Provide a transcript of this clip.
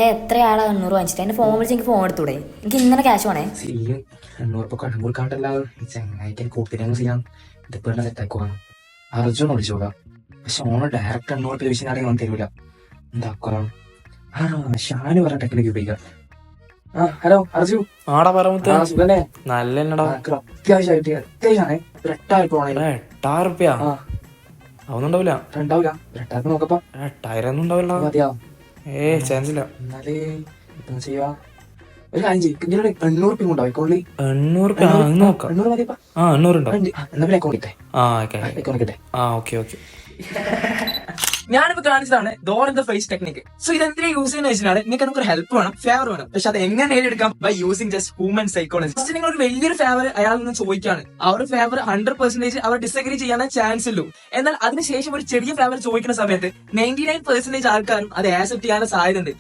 എത്ര ആളാ 800 വാങ്ങിച്ചിട്ട് എന്റെ ഫോൺ വിളിച്ച് എനിക്ക് ഫോൺ എടുത്തൂടെ? എനിക്ക് ഇന്നലെ ക്യാഷ് വേണേ. 800 കടം കൊടുക്കാണ്ടല്ലാതെ ചെങ്ങായിട്ട് കൊടുത്തിട്ട് ചെയ്യാം. ഇതിപ്പോ സെറ്റാക്കുവാണ്. അർജുൻ വിളിച്ചോക്കാം. പക്ഷെ ഓണ് ഡയറക്റ്റ് 800 ചോദിച്ചാണെങ്കിൽ അവൻ തരൂല. എന്താക്കാം? ഷാന് പറഞ്ഞ ടെക്നിക്ക് ഉപയോഗിക്കാം. ഹലോ അർജു. ആടാ പറമ്പ് സുഖല്ലേ? നല്ലടാ. അത്യാവശ്യമായിട്ട് അത്യാവശ്യമാണ്. 8,000 പോണേ. 8,000 അതൊന്നും ഉണ്ടാവില്ല. ഉണ്ടാവില്ല. 8,000 നോക്കപ്പാ. 8,000 ഒന്നും ഉണ്ടാവില്ല. മതിയാ? ചാൻസ് ഇല്ല. എന്നാല് എന്താ ചെയ്യാ? ഒരു കാര്യം ചെയ്യും. 800 ഉണ്ടാവും അക്കൗണ്ടിൽ. 800 നോക്കാം. 800 മതിയപ്പാ. 800 ഉണ്ടാവും. എന്നാ പിന്നെ അക്കൗണ്ട് ഇട്ടേ. അക്കൗണ്ട് ഇട്ടെ. ഓക്കെ. ഞാനിപ്പോ കാണിച്ചതാണ് door in the face technique. So ഇത് എന്തിനാ യൂസ് ചെയ്യുന്ന വെച്ചാൽ നിങ്ങൾക്ക് നമുക്ക് ഒരു ഹെൽപ്പ് വേണം, ഫേവർ വേണം. പക്ഷെ അത് എങ്ങനെ നേടിയെടുക്കാം? By using just human psychology. First നിങ്ങൾ ഒരു വലിയൊരു ഫേവർ അയാളിൽ നിന്ന് ചോദിക്കാണ്. ആ ഒരു ഫേവർ 100% അവർ ഡിസഗ്രി ചെയ്യാൻ ചാൻസ് ഉള്ളൂ. എന്നാൽ അതിനുശേഷം ഒരു ചെറിയ ഫേവർ ചോദിക്കുന്ന സമയത്ത് 99% ആൾക്കാരും അത് ആക്സെപ്റ്റ് ചെയ്യാൻ സാധ്യതയുണ്ട്.